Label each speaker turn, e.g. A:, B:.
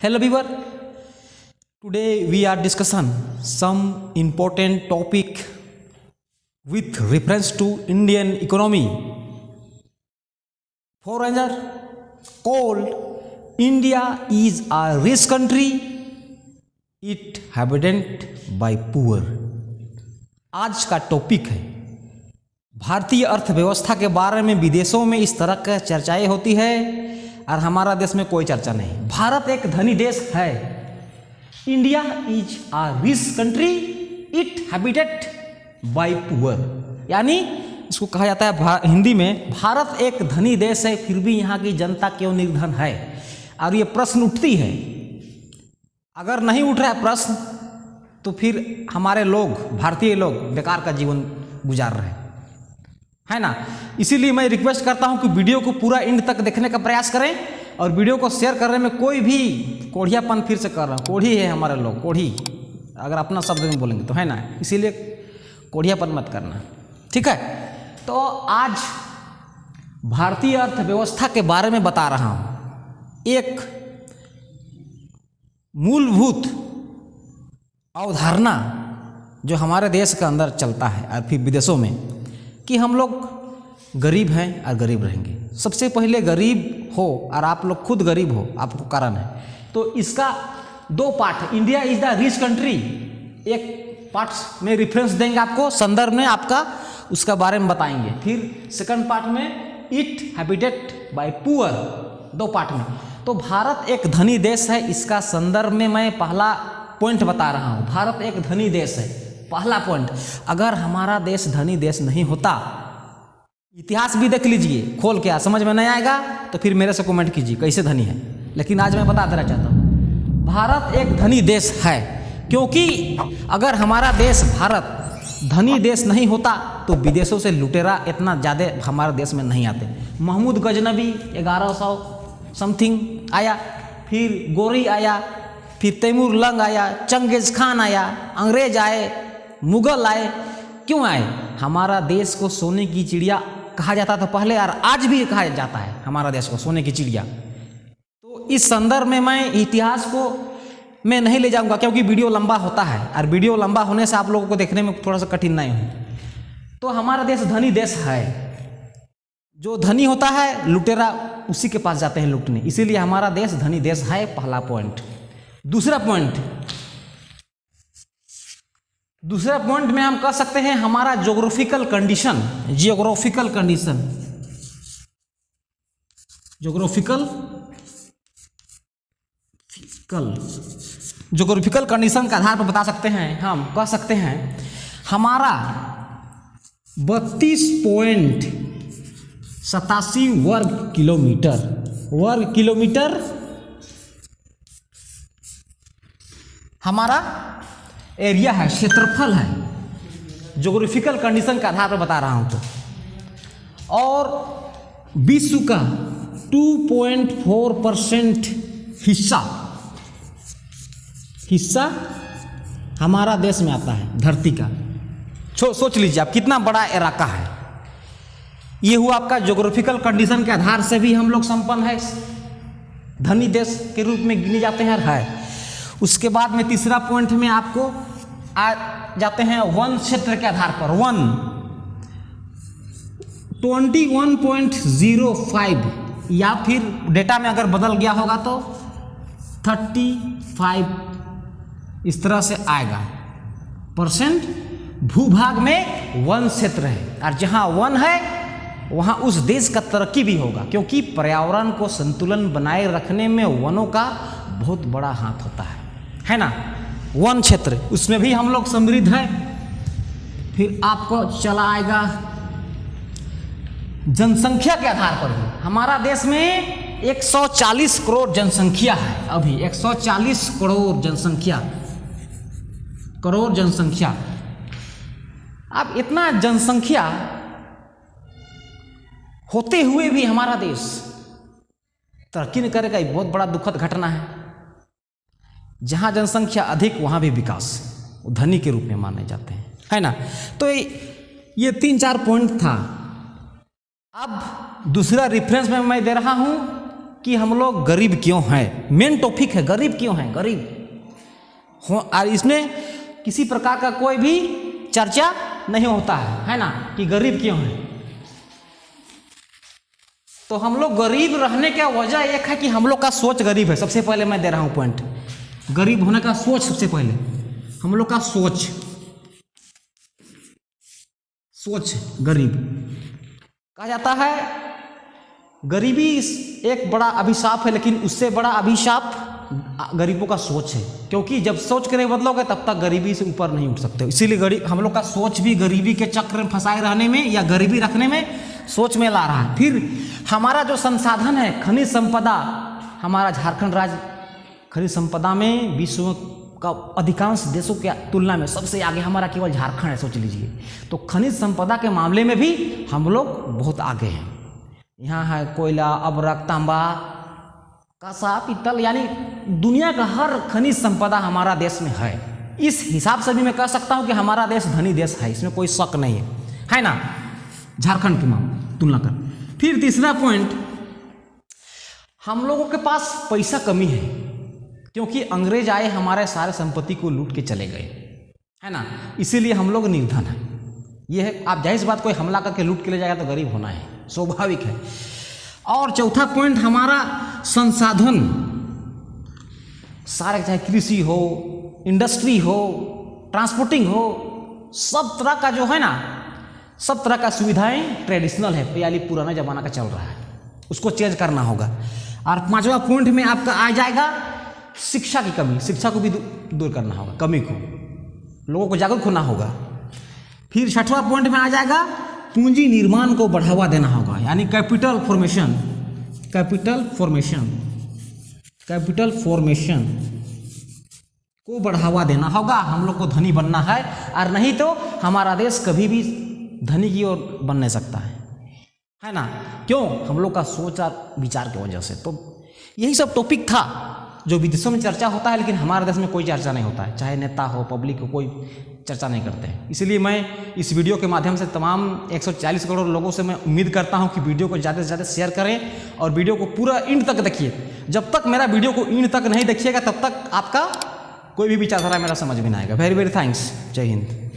A: Hello viewer, today we are discussing some important topic with reference to Indian economy. Foreigner called India is a rich country, it inhabited by poor. आज का topic है भारतीय अर्थव्यवस्था के बारे में। विदेशों में इस तरह की चर्चाएं होती है और हमारा देश में कोई चर्चा नहीं। भारत एक धनी देश है। India is a rich country, it habited bye poor, यानी इसको कहा जाता है हिंदी में भारत एक धनी देश है फिर भी यहाँ की जनता क्यों निर्धन है। और ये प्रश्न उठती है, अगर नहीं उठ रहा है प्रश्न तो फिर हमारे लोग भारतीय लोग बेकार का जीवन गुजार रहे है ना। इसीलिए मैं रिक्वेस्ट करता हूं कि वीडियो को पूरा एंड तक देखने का प्रयास करें और वीडियो को शेयर करने में कोई भी कोढ़ियापन, फिर से कर रहा हूँ, कोढ़ी है हमारे लोग, कोढ़ी अगर अपना शब्द में बोलेंगे तो है ना, इसीलिए कोढ़ियापन मत करना, ठीक है। तो आज भारतीय अर्थव्यवस्था के बारे में बता रहा हूँ। एक मूलभूत अवधारणा जो हमारे देश के अंदर चलता है और फिर विदेशों में, कि हम लोग गरीब हैं और गरीब रहेंगे। सबसे पहले गरीब हो और आप लोग खुद गरीब हो, आपको कारण है। तो इसका दो पार्ट है। India is the rich country, एक पार्ट में रेफरेंस देंगे आपको, संदर्भ में आपका उसका बारे में बताएंगे। फिर सेकंड पार्ट में इट हैबिटेड बाय पुअर, दो पार्ट में। तो भारत एक धनी देश है, इसका संदर्भ में मैं पहला पॉइंट बता रहा हूँ। भारत एक धनी देश है, पहला पॉइंट। अगर हमारा देश धनी देश नहीं होता, इतिहास भी देख लीजिए खोल के, समझ में नहीं आएगा तो फिर मेरे से कमेंट कीजिए कैसे धनी है। लेकिन आज मैं बता देना चाहता हूँ, भारत एक धनी देश है, क्योंकि अगर हमारा देश भारत धनी देश नहीं होता तो विदेशों से लुटेरा इतना ज़्यादा हमारे देश में नहीं आते। महमूद गजनबी 1100 समथिंग आया, फिर गोरी आया, फिर तैमूर लंग आया, चंगेज खान आया, अंग्रेज आए, मुगल आए। क्यों आए? हमारा देश को सोने की चिड़िया कहा जाता था पहले, और आज भी कहा जाता है हमारा देश को सोने की चिड़िया। तो इस संदर्भ में मैं इतिहास को मैं नहीं ले जाऊंगा, क्योंकि वीडियो लंबा होता है और वीडियो लंबा होने से आप लोगों को देखने में थोड़ा सा कठिनाई हो। तो हमारा देश धनी देश है, जो धनी होता है लुटेरा उसी के पास जाते हैं लूटने, इसीलिए हमारा देश धनी देश है, पहला पॉइंट। दूसरा पॉइंट में हम कह सकते हैं हमारा ज्योग्राफिकल कंडीशन। ज्योग्राफिकल कंडीशन के आधार पर बता सकते हैं, हम कह सकते हैं हमारा 32.87 वर्ग किलोमीटर हमारा एरिया है, क्षेत्रफल है। ज्योग्राफिकल कंडीशन के आधार पर बता रहा हूं तो। और विश्व का 2.4% हिस्सा हमारा देश में आता है, धरती का। सोच लीजिए आप कितना बड़ा इलाका है। ये हुआ आपका ज्योग्राफिकल कंडीशन के आधार से भी हम लोग संपन्न है, धनी देश के रूप में गिने जाते हैं, है। उसके बाद में तीसरा पॉइंट में आपको आ जाते हैं वन क्षेत्र के आधार पर। 21.05 या फिर डेटा में अगर बदल गया होगा तो 35 इस तरह से आएगा % भूभाग में वन क्षेत्र है। और जहां वन है वहां उस देश का तरक्की भी होगा, क्योंकि पर्यावरण को संतुलन बनाए रखने में वनों का बहुत बड़ा हाथ होता है ना। वन क्षेत्र उसमें भी हम लोग समृद्ध है। फिर आपको चला आएगा जनसंख्या के आधार पर भी। हमारा देश में 140 करोड़ जनसंख्या है, अभी 140 करोड़ जनसंख्या। अब इतना जनसंख्या होते हुए भी हमारा देश तरक्की नहीं करेगा, ये बहुत बड़ा दुखद घटना है। जहां जनसंख्या अधिक वहां भी विकास धनी के रूप में माने जाते हैं, है ना। तो ये 3-4 पॉइंट था। अब दूसरा रेफरेंस में मैं दे रहा हूं कि हम लोग गरीब क्यों हैं। मेन टॉपिक है गरीब क्यों हैं, गरीब हो। और इसमें किसी प्रकार का कोई भी चर्चा नहीं होता है ना, कि गरीब क्यों हैं। तो हम लोग गरीब रहने का वजह एक है कि हम लोग का सोच गरीब है। सबसे पहले मैं दे रहा हूं पॉइंट, गरीब होने का सोच। सबसे पहले हम लोग का सोच गरीब कहा जाता है। गरीबी एक बड़ा अभिशाप है, लेकिन उससे बड़ा अभिशाप गरीबों का सोच है, क्योंकि जब सोच के नहीं बदलोगे तब तक गरीबी से ऊपर नहीं उठ सकते। इसीलिए गरीब हम लोग का सोच भी गरीबी के चक्र में फंसाए रहने में या गरीबी रखने में सोच में ला रहा है। फिर हमारा जो संसाधन है, खनिज संपदा, हमारा झारखंड राज्य खनिज संपदा में विश्व का अधिकांश देशों के तुलना में सबसे आगे हमारा केवल झारखंड है, सोच लीजिए। तो खनिज संपदा के मामले में भी हम लोग बहुत आगे हैं। यहाँ है कोयला, अबरक, तांबा, कांसा, पीतल, यानी दुनिया का हर खनिज संपदा हमारा देश में है। इस हिसाब से भी मैं कह सकता हूँ कि हमारा देश धनी देश है, इसमें कोई शक नहीं है ना, झारखंड की तुलना कर। फिर तीसरा पॉइंट, हम लोगों के पास पैसा कमी है, क्योंकि अंग्रेज आए हमारे सारे संपत्ति को लूट के चले गए, है ना, इसीलिए हम लोग निर्धन है। ये है, आप जाहिर सी बात, कोई हमला करके लूट के ले जाएगा तो गरीब होना है, स्वाभाविक है। और चौथा पॉइंट, हमारा संसाधन सारे, चाहे कृषि हो, इंडस्ट्री हो, ट्रांसपोर्टिंग हो, सब तरह का जो है ना, सब तरह का सुविधाएं ट्रेडिशनल है, यानी पुराना जमाना का चल रहा है, उसको चेंज करना होगा। और पांचवा पॉइंट में आपका आ जाएगा शिक्षा की कमी, शिक्षा को भी दूर करना होगा, कमी को, लोगों को जागरूक होना होगा। फिर छठवां पॉइंट में आ जाएगा पूंजी निर्माण को बढ़ावा देना होगा, यानी कैपिटल फॉर्मेशन को बढ़ावा देना होगा। हम लोग को धनी बनना है, और नहीं तो हमारा देश कभी भी धनी की ओर बन नहीं सकता है ना। क्यों? हम लोग का सोच और विचार की वजह से। तो यही सब टॉपिक था जो विदेशों में चर्चा होता है, लेकिन हमारे देश में कोई चर्चा नहीं होता है, चाहे नेता हो, पब्लिक हो, कोई चर्चा नहीं करते हैं। इसलिए मैं इस वीडियो के माध्यम से तमाम 140 करोड़ लोगों से मैं उम्मीद करता हूं कि वीडियो को ज़्यादा से ज़्यादा शेयर करें और वीडियो को पूरा एंड तक देखिए। जब तक मेरा वीडियो को एंड तक नहीं देखिएगा तब तक आपका कोई भी विचारधारा मेरा समझ में नहीं आएगा। Very very thanks. जय हिंद।